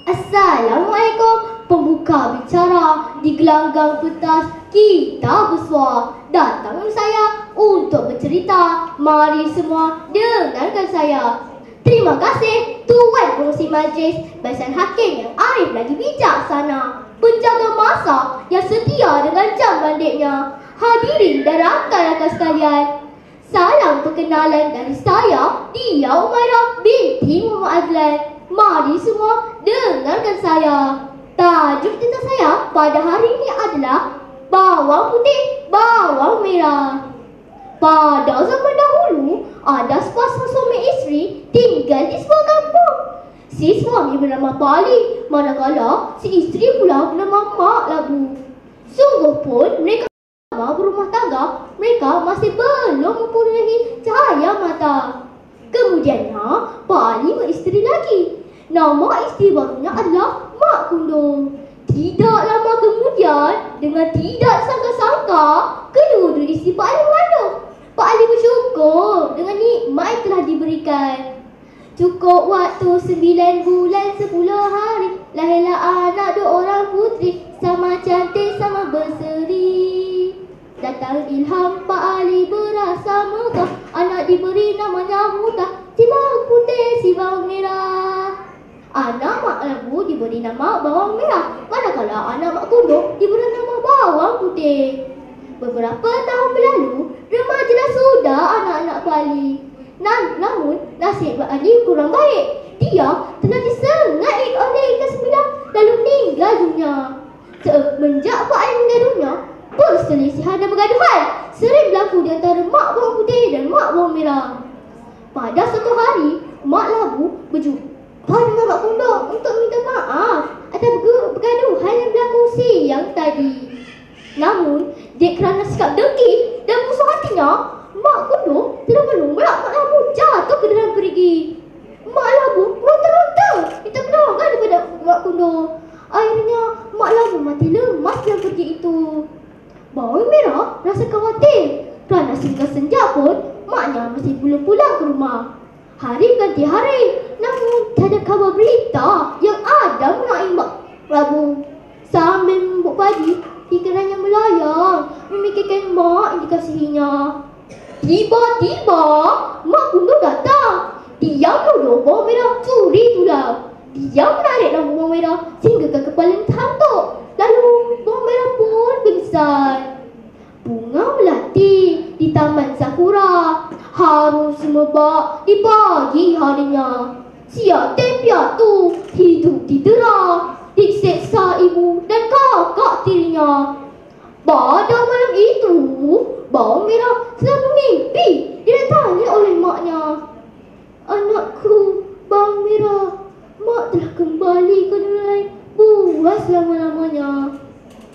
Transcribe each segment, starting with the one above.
Assalamualaikum, pembuka bicara di gelanggang pentas kita bersua. Datang saya untuk bercerita. Mari semua dengarkan saya. Terima kasih Tuan Pengerusi Majlis, Barisan Hakim yang arif lagi bijaksana, penjaga masa yang setia dengan jam banditnya, hadirin dan rakan-rakan sekalian. Salam perkenalan dari saya, Dia Umairah binti Muhammad Azlan. Mari semua dengarkan saya. Tajuk cerita saya pada hari ini adalah bawang putih, bawang merah. Pada zaman dahulu, ada sepasang suami isteri tinggal di sebuah kampung. Si suami bernama Pak Ali, manakala si isteri pula bernama Mak Labu. Sungguh pun mereka berumah tangga, mereka masih belum mempunyai cahaya mata. Kemudiannya, Pak Ali beristeri lagi. Nama isteri barunya adalah Mak Kundo. Tidak lama kemudian, dengan tidak sangka-sangka, kedua-dua isteri Pak Ali mengandung. Pak Ali bersyukur dengan nikmat yang telah diberikan. Cukup waktu 9 bulan 10 hari, lahirlah anak 2 orang putri, sama cantik sama berseri. Datang ilham Pak Ali berasa megah, anak diberi namanya Mudah, si bawang putih, si bawang merah. Anak Mak Labu diberi nama bawang merah, manakala anak Mak Kundo diberi nama bawang putih. Beberapa tahun berlalu, remajalah sudah anak-anak Pak Ali. Namun, nasib Pak Ali kurang baik. Dia telah disengat oleh ikan sembilan lalu meninggal dunia. Semenjak Pak Ali meninggal dunia, perselisihan dan pergaduhan sering berlaku di antara Mak Bawang Putih dan Mak Bawang Merah. Pada suatu hari, Mak Labu berjumpa dengan Mak Kundo untuk minta maaf atas pergaduhan yang berlaku siang tadi. Namun, kerana sikap dengki dan musuh hatinya, Mak Kundo telah menolak Mak Labu jatuh ke dalam perigi. Mak Labu meronta-ronta minta pertolongan daripada Mak Kundo. Akhirnya, Mak Labu mati lemas dalam perigi itu. Bawang Merah rasa khawatir kerana sehingga senja pun maknya masih belum pulang ke rumah. Hari ganti hari, namun tiada kabar berita yang ada mengenai Mak Labu. Sambil membuk padi, pikirannya melayang memikirkan mak yang dikasihinya. Tiba-tiba, Mak Kundo datang. Dia menuduh Bawang Merah curi tulang. Dia menarik rambut Bawang Merah sehingga ke kepala terhantuk. Lalu Bawang Merah pun pingsan. Bunga melati di taman sakura, harum semerbak di pagi harinya. Siap tempiatu hidup didera, diseksa ibu dan kakak tirinya. Pada malam itu, Bawang Merah sedang bermimpi. Dia ditanya oleh maknya, "Anakku, Bawang Merah, mak telah kembali ke dunia lain buas selama-lamanya.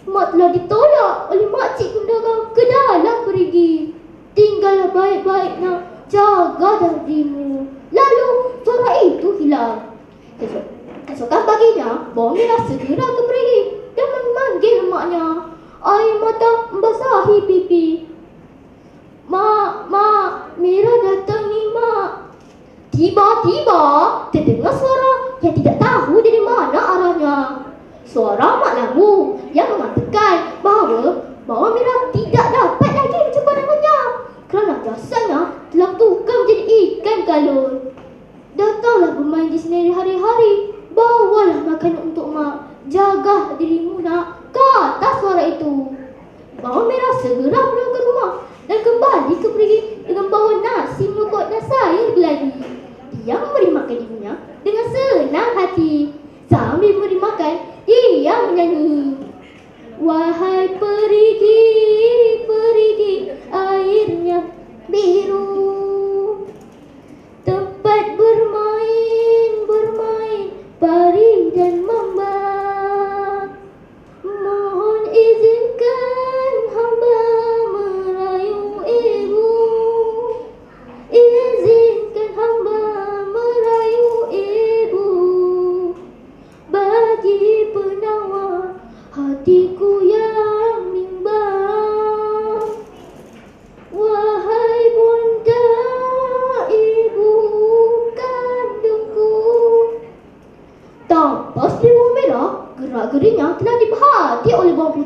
Mak telah ditolak oleh makcik pendagang ke dalam perigi. Tinggallah baik-baik nak, jaga dirimu." Lalu suara itu hilang. Keesokan paginya, Bawang Merah segera ke perigi dan memanggil emaknya. Air mata membasahi pipi. Mak, Merah datang ni, Mak." Tiba-tiba terdengar suara yang tidak tahu dari mana arahnya. Suara Mak Labu yang mengatakan bahawa Bawang Merah tidak dapat lagi berjumpa dengannya kerana jasanya telah tukar menjadi ikan galon. "Datanglah bermain di sini hari-hari, bawalah makanan untuk Mak, jaga dirimu nak," kata suara itu. Bawang Merah segera pulang ke rumah dan kembali ke perigi dengan bawa nasi menukut dan sayur geladi. Dia memberi makan ibunya dengan senang hati. Sambil memberi makan, dia menyanyi, "Wahai perigi, perigi, airnya biru, tempat bermain, bermain, pari dan mamba. Mohon izinkan hamba merayu ibu, izinkan hamba merayu ibu."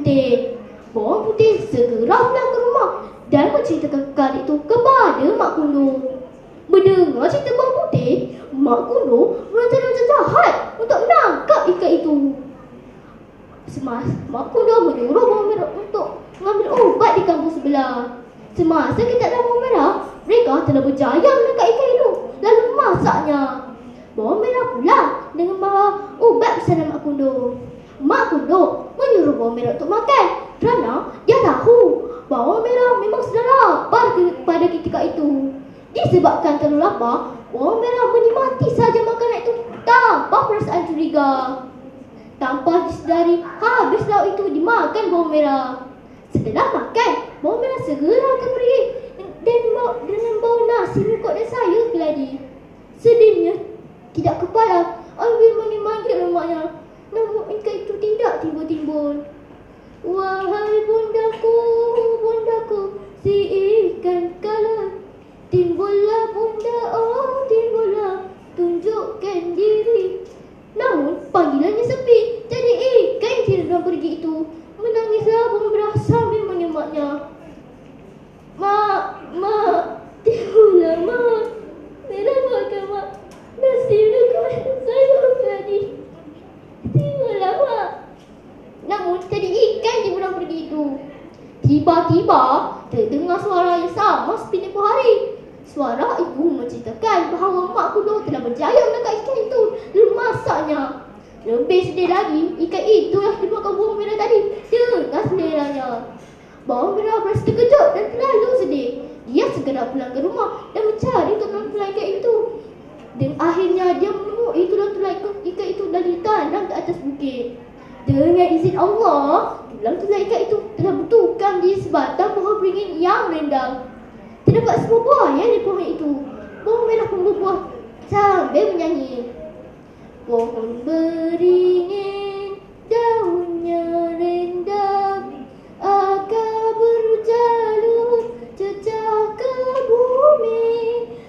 putih. Bawang putih segera pulang ke rumah dan menceritakan perkara itu kepada Mak Kuno. Mendengar cerita bawang putih, Mak Kuno berencana jahat untuk menangkap ikan itu. Mak Kuno menyuruh bawang merah untuk mengambil ubat di kampung sebelah. Semasa kita dalam bawang merah, mereka telah berjaya menangkap ikan itu lalu masaknya. Bawang merah pula dengan bawa ubat bersama Mak Kuno. Mak Kuno menyuruh bawang merah untuk makan kerana dia tahu bawang merah memang sudah lapar pada ketika itu. Disebabkan terlalu lapar, bawang merah menikmati saja makanan itu tanpa perasaan curiga. Tanpa disedari, habis lauk itu dimakan bawang merah. Setelah makan, bawang merah segera pergi dan dengan bau nasi mengikut dan sayur geladi. Sedihnya, tidak kepala ambil memanggil lemaknya. Namun ikan itu tidak timbul-timbul. Wahai bundaku, bundaku, si ikan kala. Timbullah bunda, oh timbullah, tunjukkan diri. Namun panggilannya sepi, jadi ikan yang tidak pergi itu menangislah bawang merah sambil menyemaknya. Mak, timbullah mak. Merah makan mak, nasi dengan sayur tadi. Timbullah mak. Namun tadi ikan yang belum pergi itu. Tiba-tiba terdengar suara yang sama seperti tempoh hari. Suara itu menceritakan bahawa Mak Kuno telah berjaya menangkap ikan itu dan masaknya. Lebih sedih lagi, ikan itu yang dimakan bawang merah tadi dengan seleranya. Bawang merah berasa terkejut dan terlalu sedih. Dia segera pulang ke rumah dan mencari tulang-tulang ikan itu. Dan akhirnya dia menemui tulang-tulang ikan itu dan ditanam ke atas bukit. Dengan izin Allah, tulang-tulang ikan itu telah bertukang di sebatang pohon beringin yang rindang. Terdapat sebuah buaya di pohon itu. Bawang merah pun berbuah sambil menyanyi. Pohon beringin, daunnya rindang, akar berjalur cecah ke bumi.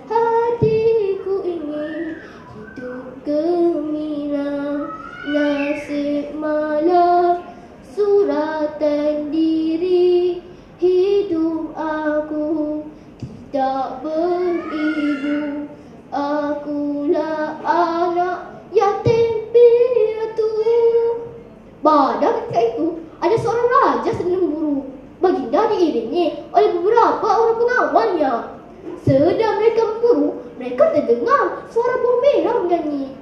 Hatiku ingin hidup gemilang, nasib malam suratan diri. Hidup aku tak beribu, akulah anak yatim piatu. Pada ketika itu, ada seorang raja sedang memburu. Baginda diiringi oleh beberapa orang pengawalnya. Sedang mereka memburu, mereka terdengar suara bawang merah menyanyi.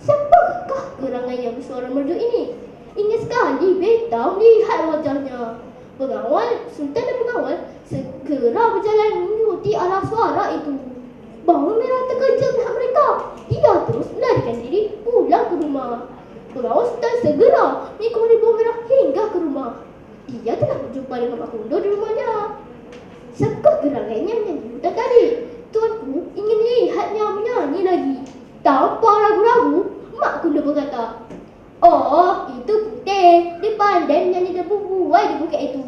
Siapakah gerangan yang bersuara merdu ini? Ingin sekali beta melihat wajahnya. Sultan dan pengawal segera berjalan mengikuti arah suara itu. Bawang merah terkejut melihat mereka. Dia terus melarikan diri pulang ke rumah. Pengawal Sultan segera mengikuti bawang merah hingga ke rumah. Dia telah berjumpa dengan Mak Kuno di rumahnya. Siapakah gerangannya menyanyi hutan tadi? Tuanku ingin melihatnya menyanyi lagi. Tanpa ragu-ragu, Mak Kuno berkata, "Oh, itu putih. Dia pandai menyanyi dan berbuai di bukit itu."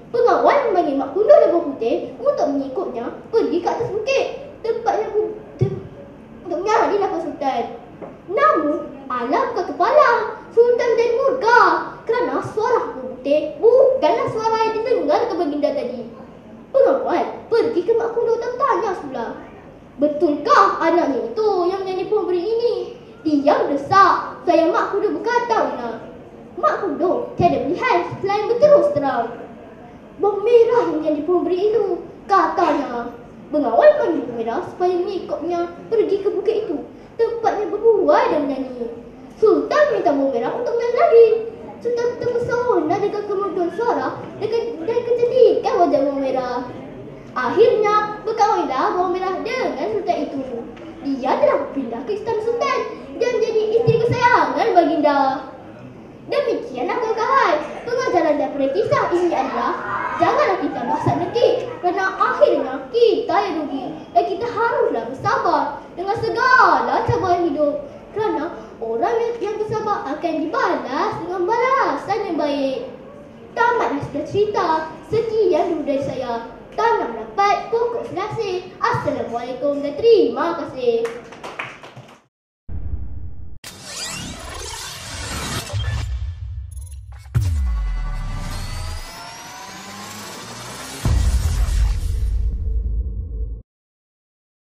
Pengawal memanggil Mak Kuno dan Bawang Putih untuk mengikutnya pergi ke atas bukit tempatnya untuk menyanyi lagu Sultan. Namun, alangkah kepala, Sultan menjadi murka kerana suara Bawang Putih bukanlah suara yang didengar ke baginda tadi. Pengawal pergi ke Mak Kuno dan tanya pula, "Betulkah anaknya itu yang menyanyi pohon beringin ini?" Dia mendesak. Saya Mak Kuno berkata, Mak Kuno tiada pilihan selain berterus terang. "Bawang merah yang menyanyi pohon beringin itu," katanya. Pengawal memanggil bawang merah supaya mengikutnya pergi ke bukit itu, tempatnya berbuai dan menyanyi. Sultan minta bawang merah untuk menyanyi lagi. Sultan terpesona dengan kemerduan suara dan kecantikan wajah bawang merah. Akhirnya berkahwinlah bawang merah dengan Sultan itu. Dia telah berpindah ke istana Sultan dan jadi isteri kesayangan baginda. Demikianlah kawan-kawan, pengajaran daripada kisah ini adalah janganlah kita bahasa negeri kerana akhirnya kita yang rugi dan kita haruslah bersabar dengan segala cabaran hidup kerana orang yang bersabar akan dibalas dengan balasan yang baik. Tamatlah sudah cerita. Sekian dulu dari saya. Tanam dapat, pokok selasi. Assalamualaikum dan terima kasih.